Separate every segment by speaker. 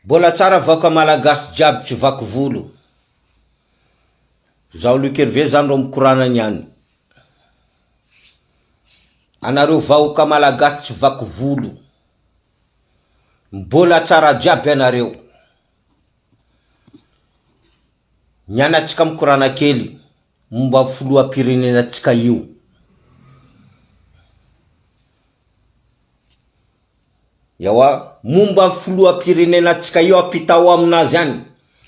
Speaker 1: Bola tsara vaoka malagasy jiaby tsy vaky volo. Zaho Luc Hervé zany ro mikorana niany. Anareo vaoka malagasy tsy vaky volo. Mbola tsara jiaby anareo. Nianatsika mikorana kely momba filoham-pirenenantsika io. Yawa, momba filoham-pirenenantsika io apitao aminazy any,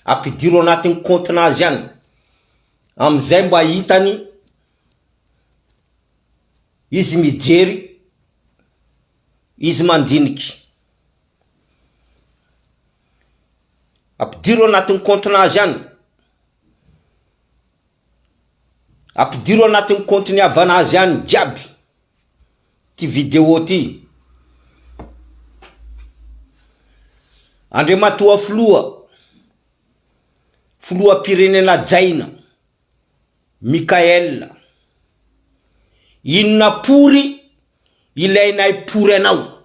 Speaker 1: apidiro anatin'ny comptenazy any. Amizay mba hitany izy mijery, izy mandiniky. Apidiro anatin'ny comptenazy any. Apidiro anatin'ny compteny avanazy any jiaby. Ty vidéo ty. Andriamatoa filoha-pirenena Jaina Mikael, inona pory ilainay pory anao?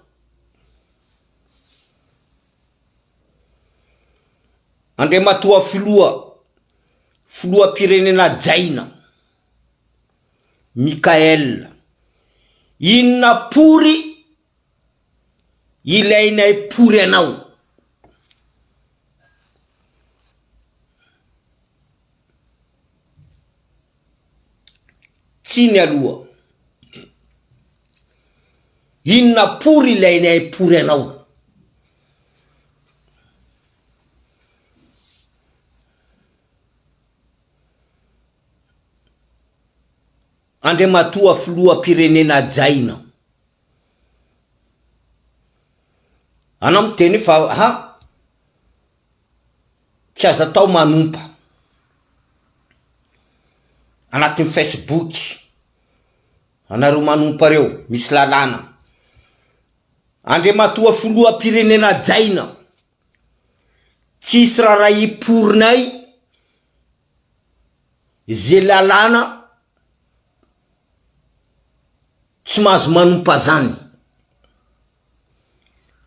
Speaker 1: Andriamatoa filoha-pirenena Jaina Mikael, inona pory ilainay pory anao? Tsiny aloha. Inona pory ilainay pory anao? Andriamatoa filoha-pirenena Jaina. Anao miteny fa tsy azo atao manompa anatin'ny Facebook. Anareo manompa reo misy lalana. Andriamatoa filoha-pirenena Jaina, tsisy rahay porinay ze lalana tsy mahazo manompa zany.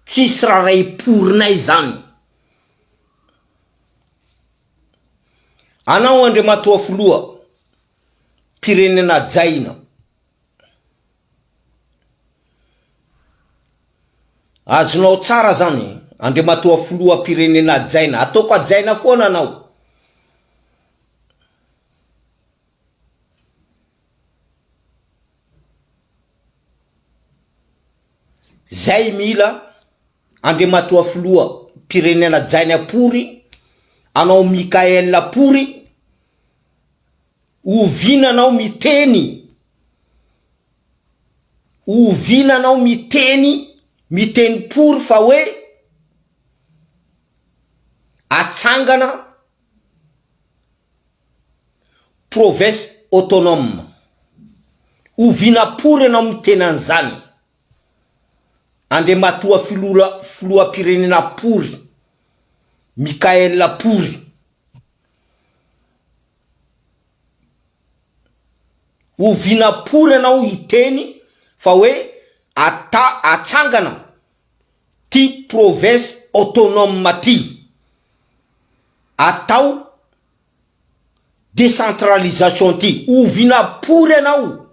Speaker 1: Tsisy rahay porinay zany. Anao Andriamatoa filoha-pirenena Jaina, azonao tsara zany. Andriamatoa filoha-pirenena Jaina, ataoko Jaina foana anao. Zay mila Andriamatoa filoha-pirenena Jaina pory, anao Mikael pory, ovina anao miteny. Ovina anao miteny pory fa hoe atsangana province autonome. Ovina pory anao miteny an'izany. Andriamatoa filoha-pirenena pory, Mikael pory. Ovina pory anao hiteny fa hoe atsangana ty province autonome ty. Atao décentralisation ty. Ovina pory anao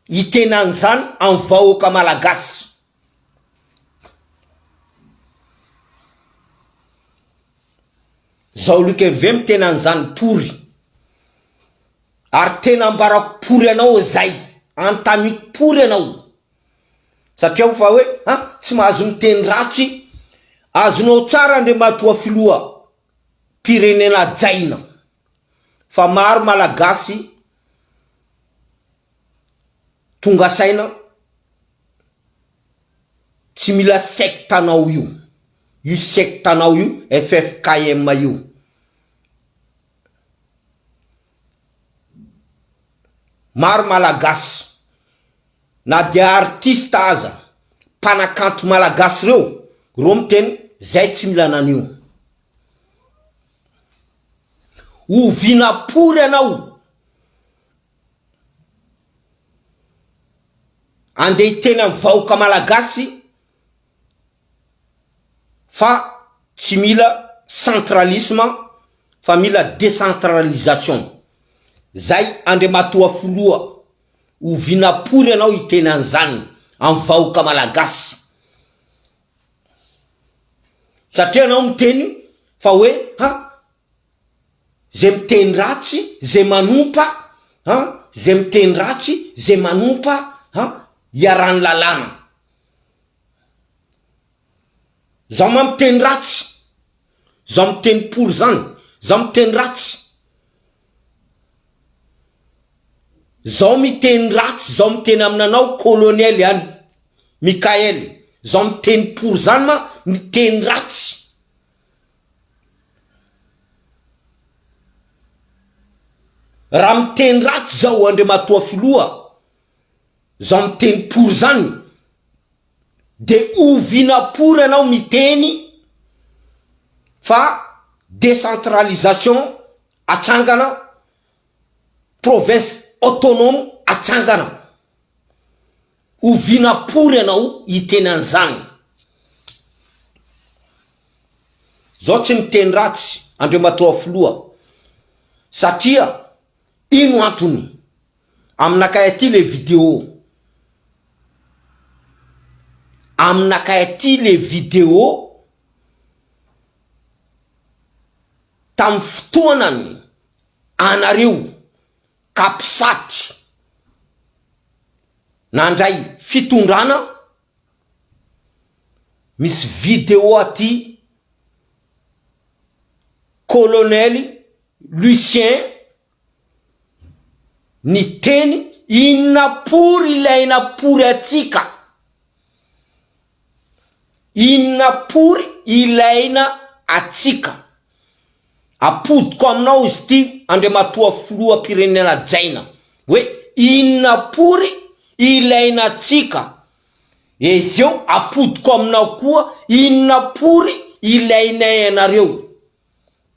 Speaker 1: hiteny an'izany amin'ny vahoaka malagasy. Zaho Luc Hervé miteny an'izany pory. Ary tena ambarako pory anao zay. Antamiko pory anao. Satria fa hoe tsy mahazo miteny ratsy. Azonao tsara Andriamatoa filoha-pirenena Jaina. Fa maro malagasy tonga saina tsy mila secte anao io. Io secte anao io FFKM io. Maro malagasy na dia artiste aza, mpanakanto malagasy reo miteny zay tsy mila nanio. Ovina pory anao andeha tena vahoaka malagasy fa tsy mila centralisme fa mila décentralisation. Zay Andriamatoa Foloa ovina pory anao hiteny an'izany amin'ny vahoaka malagasy. Satria anao miteny fa hoe zay miteny ratsy zay manompa zay miteny ratsy zay manompa iarany lalàna. Zaho ma miteny ratsy, zaho miteny pory zany, zaho miteny ratsy, zaho miteny ratsy, zaho miteny aminanao colonel yani Mikael, zaho miteny pory zany ma miteny ratsy. Raha miteny ratsy zaho Andriamatoa Foloa, zaho miteny pory zany, de ovina pory anao miteny fa décentralisation atsangana, province autonome atsangana. Ovina pory anao hiteny an'izany. Zaho tsy miteny ratsy Andriamatoa Foloa satria ino antony? Aminakay aty le vidéo. Aminakay aty le vidéo tam fotoanany anareo kapisaty nandray fitondrana, misy vidéo aty colonel Lucien ny teny inona pory ilaina pory atsika, inona pory ilaina atsika. Apodiko aminao izy ty Andriamatoa Filoham-pirenena Jaina hoe inona pory ilaina atsika. Ezeo apodiko aminao koa inona pory ilainay anareo.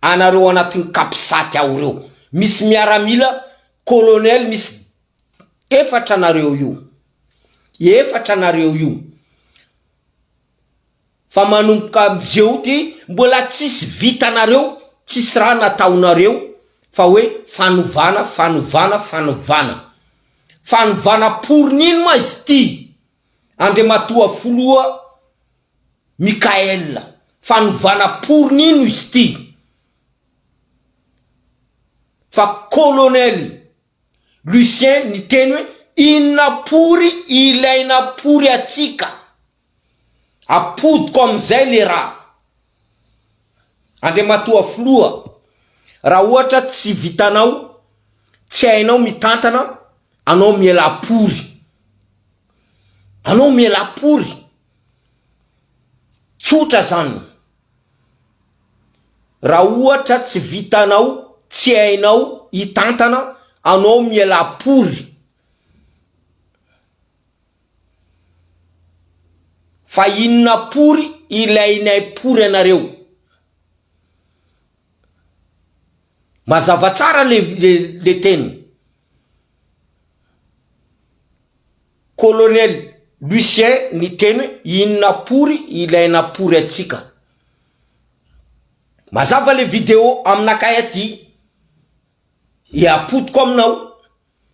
Speaker 1: Anareo anatin'ny kapisaty ao reo. Misy miaramila colonel, misy efatra nareo io. Efatra nareo io. Fa manomboka am'zeo ty mbola tsisy vita nareo, tsisy raha nataonareo fa hoe fanovana. Fanovana pory nino ma izy ty Andriamatoa Foloa Mikael. Fanovana pory nino izy ty. Fa colonel Lucien ny teny hoe inona pory ilaina pory atsika. Apodiko am'izay le raha. Andriamatoa Foloa, raha ohatra tsy vitanao, tsy hainao mitantana, anao miela pory. Anao miela pory. Tsotra zany. Raha ohatra tsy vitanao, tsy hainao hitantana, anao miela pory. Fa inona pory ilainay pory anareo. Mazava tsara le teny. Colonel Lucien ny teny inona pory ilaina pory atsika. Mazava le vidéo aminakay aty. Apodiko aminao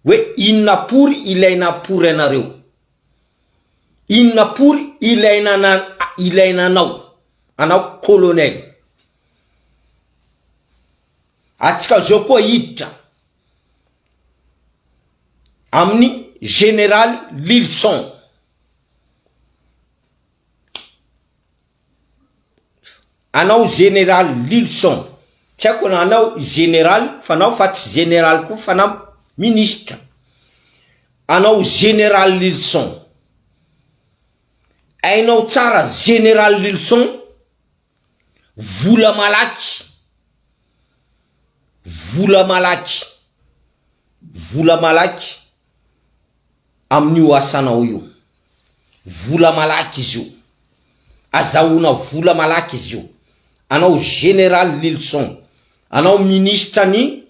Speaker 1: hoe inona pory ilaina pory anareo. Inona pory ilaina anao colonel. Atsika zao koa hiditra amin'ny général Lilson. Anao général Lilson. Tsy haiko na anao général, fa anao fa tsy général koa fa anao ministre. Anao général Lilson. Ainao tsara général Lilson, vola malaky. Vola malaky amin'io asanao io. Vola malaky izy io. Azahoana vola malaky izy io. Anao général Lilson. Anao ministre ny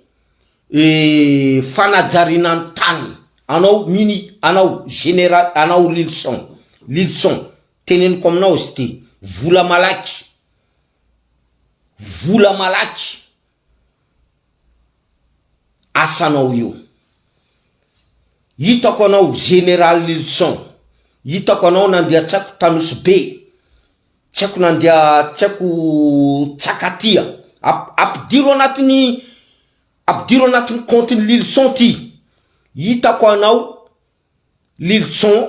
Speaker 1: fanajarinan tany. Anao général, anao Lilson. Teneniko aminao izy ty. Vola malaky. vola malaky asanao io. Hitako anao général Lilson, hitako anao nandeha tsako Tanosy be, tsako nandeha tsako Tsakatia, apidiro anatiny compte Lilson ty. Hitako anao Lilson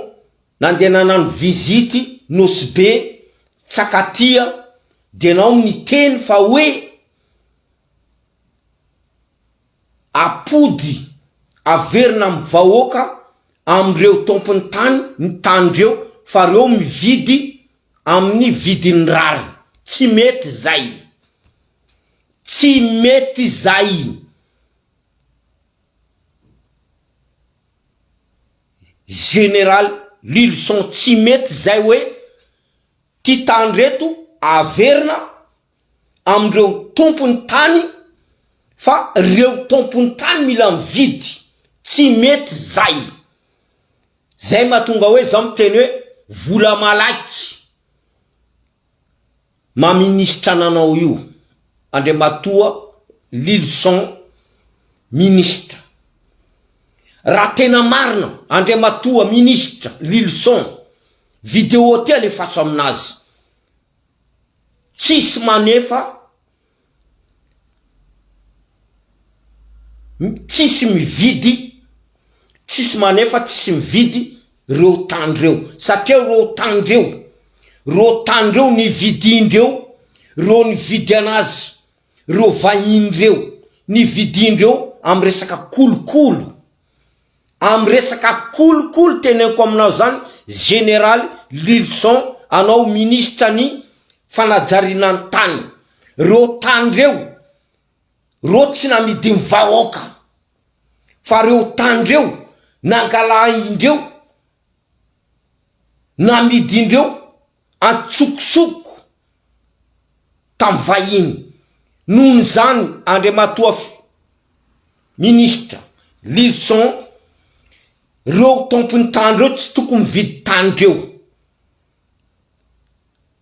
Speaker 1: nandeha nanano visite Nosy be, Tsakatia, de anao niteny fa hoe apody averina amin'ny vahoaka amreo tompony tany, ny tandreo fa reo mividy amin'ny vidiny rary. Tsy mety zay. Tsy mety zay. Général Lilson, tsy mety zay hoe ty tandreto averina amreo tompony tany fa reo tompony tany mila mividy. Tsy mety zay. Zay mahatonga hoe zaho miteny hoe vola malaky maministra nanao io. Andriamatoa Lilson ministra. Raha tena marina Andriamatoa ministra Lilson, vidéo ty alefaso aminazy. Tsisy manefa, tsisy mividy, tsisy manefa, tsisy mividy reo tandreo. Satria reo tandreo nividindreo, reo nividy anazy, reo vahindreo nividindreo am resaka kolokolo. Am resaka kolokolo tenenko aminao zany Général Lilson, anao ministra ny fanajarinan tany. Reo tandreo, reo tsy namidy vahoaka, fa reo tandreo nangala indreo, namidindreo antsokosoko tam vahiny. Nohon zany Andriamatoa ministra Lilson, reo tompony tandreo tsy tokony mividy tandreo,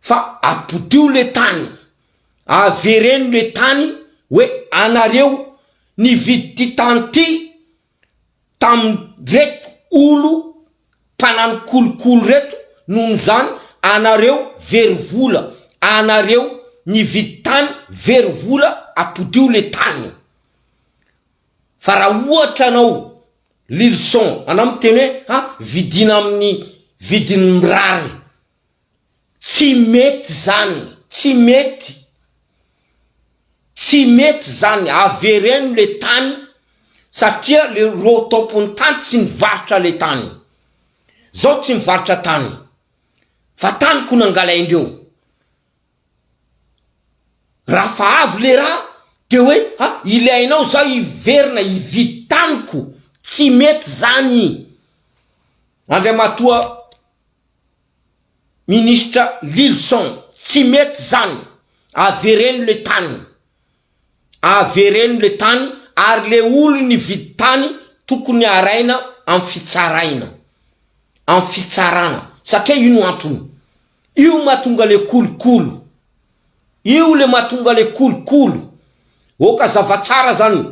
Speaker 1: fa apodio le tany, avereno le tany hoe anareo nividy ty tany ty tam reto olo mpanano kolokolo reto. Nohon zany anareo very vola, anareo nividy tany very vola, apodio le tany. Fa raha ohatra anao Lilson anao miteny hoe vidina amin'ny vidiny mirary, tsy mety zany. Tsy mety. Tsy mety zany. Avereno le tany satria le reo tompony tany tsy nivarotra le tany. Zao tsy nivarotra tany, fa tany ko nangalaindreo. Raha fa avy le raha de hoe ilainao zao iverina ividy taniko. Tsy mety zany. Andriamatoa ministra Lilson, tsy mety zany. Avereno le tany, avereno le tany, ary le olo nividy tany tokony araina am fitsaraina, am fitsarana. Satria io no antony. Io mahatonga le kolokolo. Io le mahatonga le kolokolo. Oka zavatsara zany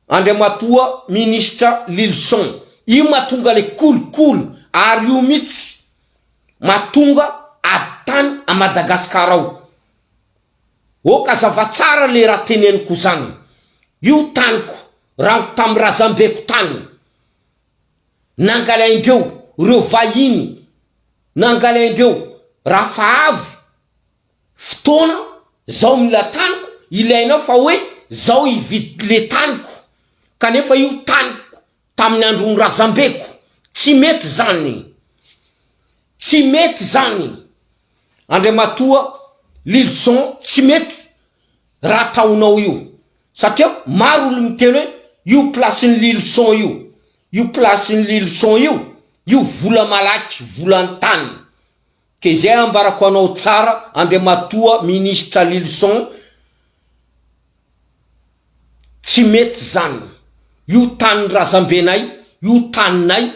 Speaker 1: Andriamatoa ministra Lilson. Io mahatonga le kolokolo, ary io mitsy mahatonga atany a Madagasikara ao. Oka zavatsara le raha teneniko zany. Io taniko raha tam Razambeko tany, nangalaindreo reo vahiny, nangalaindreo raha fa avy fotoana zao mila taniko, ilainao fa hoe zao ividy le taniko. Kanefa io taniko tamin'ny andron'ny Razambeko. Tsy mety zany. Tsy mety zany. Andriamatoa Lilson, tsy mety raha taonao io. Satria maro olo miteny hoe io plasin'ny Lilson io. Io plasin'ny Lilson io vola malaky, vola tany. Ke zay ambarako anao tsara Andriamatoa ministra Lilson, tsy mety zany. Io tany Razambenay, io taninay,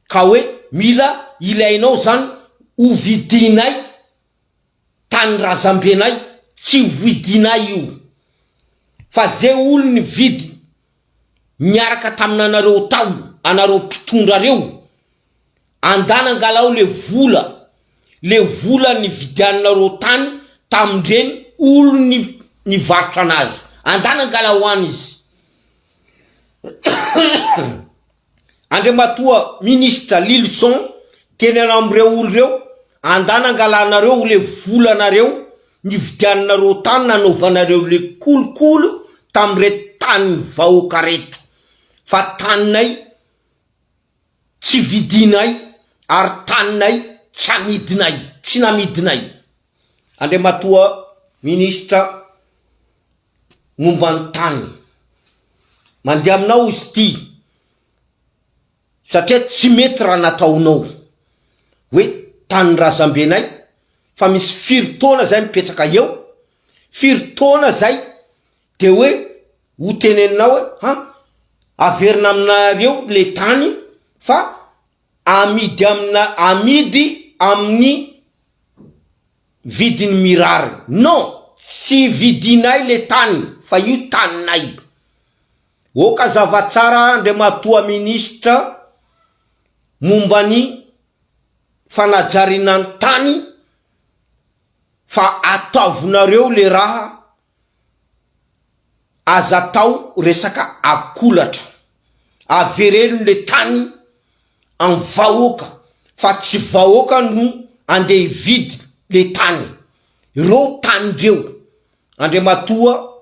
Speaker 1: ka hoe mila ilainao zany ho vidinay tany razambenay tsy vidinay io fa ze olo ny vidy miaraka taminanareo tao anareo mpitondra reo andana galao le vola ny vidianareo tany tamindreny olo ny varotra anazy andana galao any izy Andriamatoa ministra Lilson tenena amreo olo reo andana galanareo le volanareo ny vidianareo tany nanovanareo le kolokolo tamre tany vahoaka reto fa taninay tsy vidinay ary taninay tsy amidinay tsy namidinay. Andriamatoa ministra momban'ny tany mandeha aminao izy ty satria tsy mety raha nataonao hoe tany razambenay fa misy firitaona zay mipetraka eo firitaona zay de hoe ho teneninao hoe averina aminareo le tany fa amidy amin'ny vidiny mirary. Non, tsy vidinay le tany fa io taninay. Oka zavatsara Andriamatoa ministra mombany fanajarinan tany fa ataovonareo le raha azatao resaka akolatra avereno le tany en vahoaka fa tsy vahoaka no ande vidy le tany ro tanindreo. Andriamatoa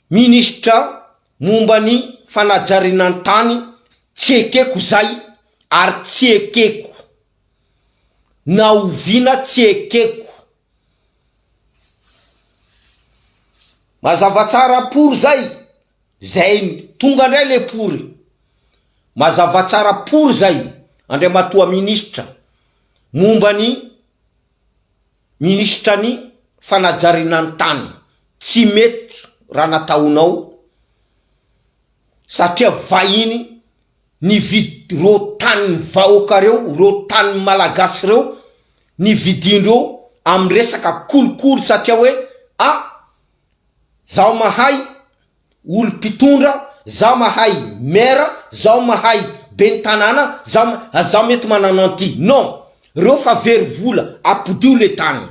Speaker 1: ministra mombany fanajarinan tany tsy ekeko zay ary tsy ekeko na ovina tsy ekeko. Mazava tsara pour zay tonga ndray le pory mazava tsara pour zay Andriamatoa ministra mombany ministra ny fanajarinan tany tsy mety raha nataonao satria vahiny ny vidy ro tany vahoaka reo ro tany malagasy reo ny vidindreo am resaka kolokolo satria hoe zao mahay olo pitondra zao mahay mera zao mahay bentanana zao mety manano anty. Non, reo fa very vola apodio le tany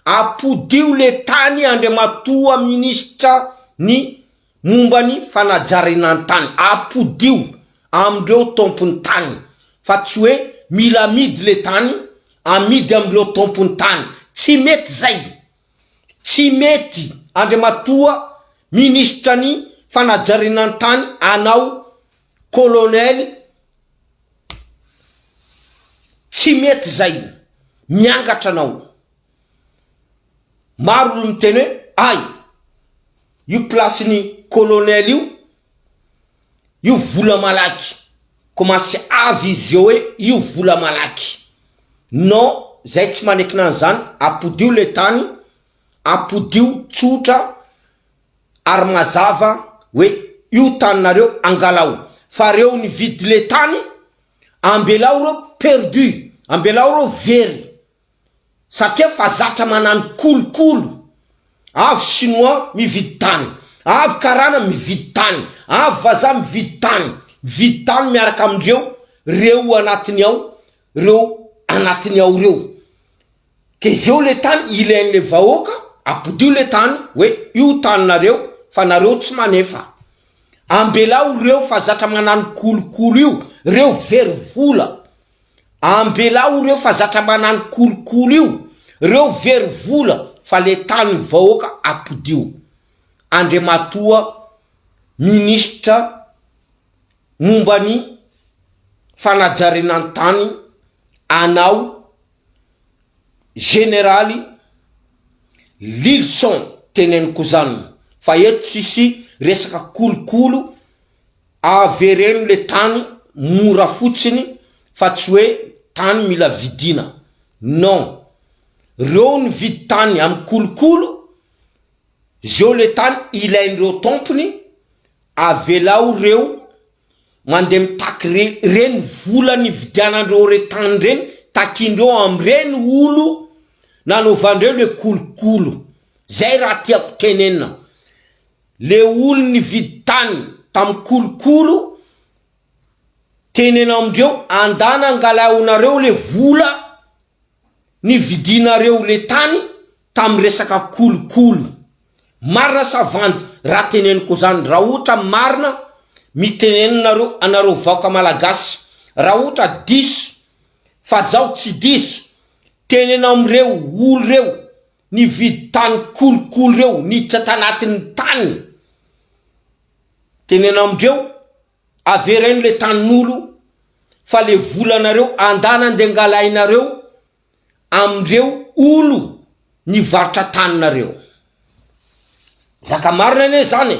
Speaker 1: apodio le tany. Andriamatoa ministra ny mombany fanajarinan tany apodio amreo tompony tany fa tsy hoe mila amidy le tany amidy amreo tompony tany. Tsy mety zay, tsy mety. Andriamatoa ministra ny fanajarinan tany anao kolonely tsy mety zay miangatra anao. Maro olo miteny hoe io place ny kolonely io vola malaky komansy avy izy hoe io vola malaky. Non, zay tsy manekina an'izany. Apodio le tany apodio tsotra ary mazava hoe io taninareo angalao fa reo ny vidy le tany ambelao reo perdu ambelao reo very satria fa zatra manano kolokolo. Avy chinois mividy tany, avy karana mividy tany, avy vazaha mividy tany miaraka amindreo reo anatiny ao reo ke zeo le tany ilain'le vahoaka apodio le tany hoe io taninareo fa nareo tsy manefa ambelao reo fa zatra manano kolokolo io reo very vola ambelao reo fa zatra manano kolokolo io reo very vola fa le tany vahoaka apodio. Andriamatoa ministra mombany fanajarinan tany anao generaly Lilson teneniko zany fa eto tsisy resaka kolokolo avereno le tany mora fotsiny fa tsy hoe tany mila vidina. Non, reo ny vidy tany amy kolokolo zeo le tany ilain'reo tompony avelao reo mandeha mitaky reny vola ny vidianandreo re tany reny takindreo amreny olo Nanaovandreo le kolokolo. Zay raha tiako tenenina. Le olo nividy tany tam kolokolo, tenena amindreo andana angalaonareo le vola nividinareo le tany tam resaka kolokolo. Marina savandy raha teneniko zany. Raha ohatra marina mitenenanareo anareo vahoaka malagasy. Raha ohatra diso fa zaho tsy diso, tenena amreo olo reo nividy tany kolokolo reo niditra tanatin'ny tany. Tenena amindreo avereno le tanin'olo fa le volanareo andana andengalainareo amindreo olo nivarotra taninareo. Zaka marina ne zany.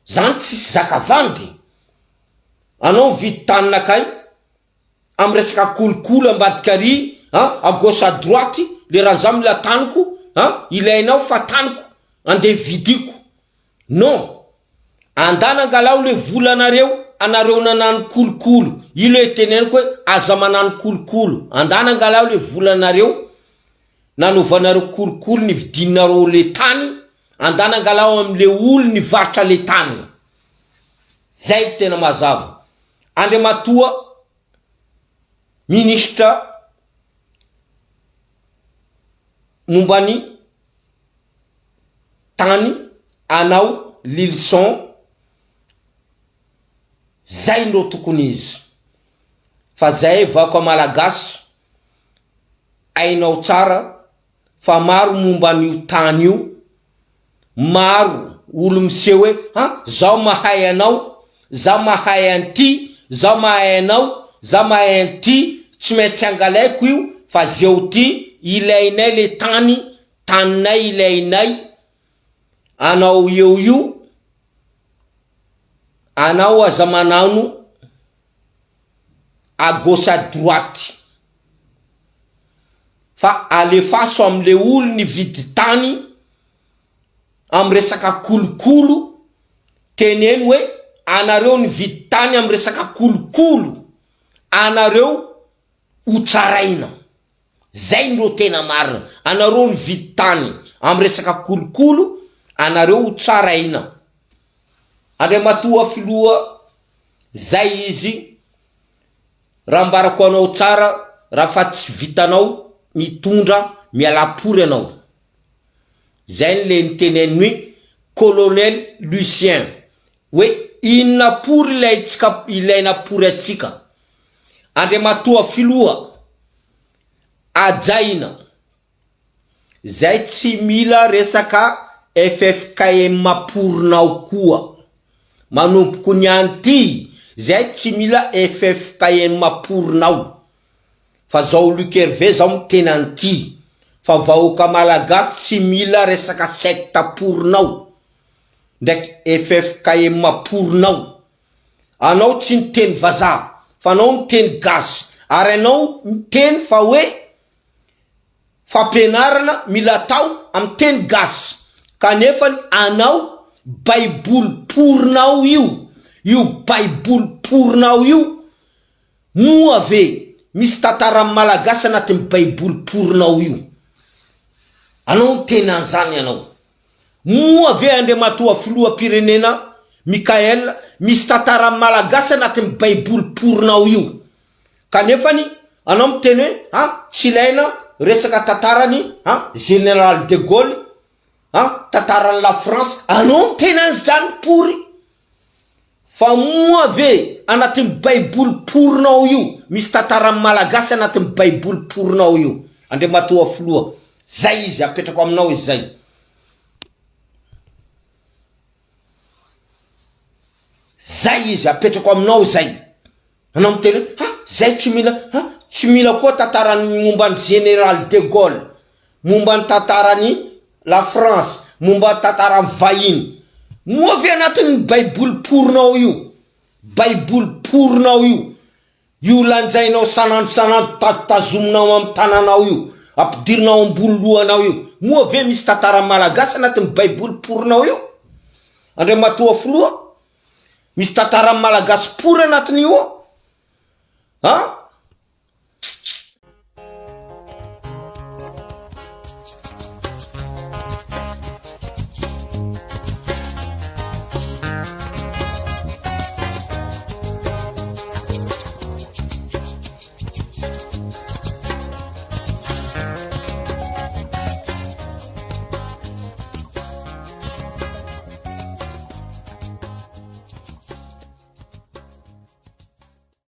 Speaker 1: Zany tsisy zaka vandy. Anao mividy taninakay am resaka kolokolo ambadikary, à gauche à droite, le raha zaho mila taniko, ilainao fa taniko ande vidiko. Non. Andana angalao le volanareo anareo nanano kolokolo. Ile teneniko hoe aza manano kolokolo. Andana angalao le volanareo nanovanareo kolokolo nividinareo le tany. Andana angalao amle olo nivarotra le tany. Zay tena mazava. Andriamatoa ministra mombany tany anao lilson. Zay ndo tokony izy. Fa zay vahoaka malagasy ainao tsara fa maro momban'io tany io. Maro olo miseho hoe zao mahay anao, zao mahay anty, zao mahay anao, zao mahay anty, tsy maintsy angalaiko io fa zeo ty ilainay le tany, taninay ilainay. Anao io anao aza manano à gauche à droite. Fa alefaso amle olo nividy tany am resaka kolokolo, teneny hoe anareo nividy tany am resaka kolokolo, anareo ho tsaraina. Zay ndo tena marina. Anareo nividy tany am resaka kolokolo, anareo ho tsaraina. Andriamatoa filoha, zay izy. Raha mbarako anao tsara, raha fa tsy vitanao mitondra, mialapory anao. Zay le niteneny hoe colonel Lucien hoe inona pory ilaina pory atsika. Andriamatoa filoha, ajaina. Zay tsy mila resaka FFKM maporinao koa. Manompoko niany ty, zay tsy mila FFKM maporinao. Fa zao Luc Hervé zao mitena anty. Fa vahoaka malagasy tsy mila resaka secte porinao ndraiky FFKM maporinao. Anao tsy miteny vazaha, fa anao miteny gasy. Ary anao miteny fa hoe fampianarana mila tao am teny gasy. Kanefa anao baiboly porinao io baiboly porinao io, moa ve misy tantara malagasy anatin'ny baiboly porinao io. Anao tena anzany anao. Moa ve Andriamatoa filoham-pirenena Mikael misy tantara malagasy anatin'ny baiboly porinao io. Kanefany anao miteny hoe tsy ilaina resaka tantarany Général de Gaulle, tantarany la France. Anao tena anzany pory. Fa moa ve anatin'ny baiboly porinao io misy tantara malagasy anatin'ny baiboly porinao io. Andriamatoa filoha, zay izy apetrako aminao izy zay. Zay izy apetrako aminao zay. Anao miteny zay tsy mila koa tantarany momban'ny Général de Gaulle, momban'ny tantarany la France, momban'ny tantarany vahiny. Moa ve anatin'ny baiboly porinao io, baiboly porinao io lanjainao sanandro tazominao amin'ny tananao io, ampidirinao ambony lohanao io. Moa ve misy tantara malagasy anatin'ny baiboly porinao io? Andriamatoa filoha, misy tantara malagasy pory anatin'io?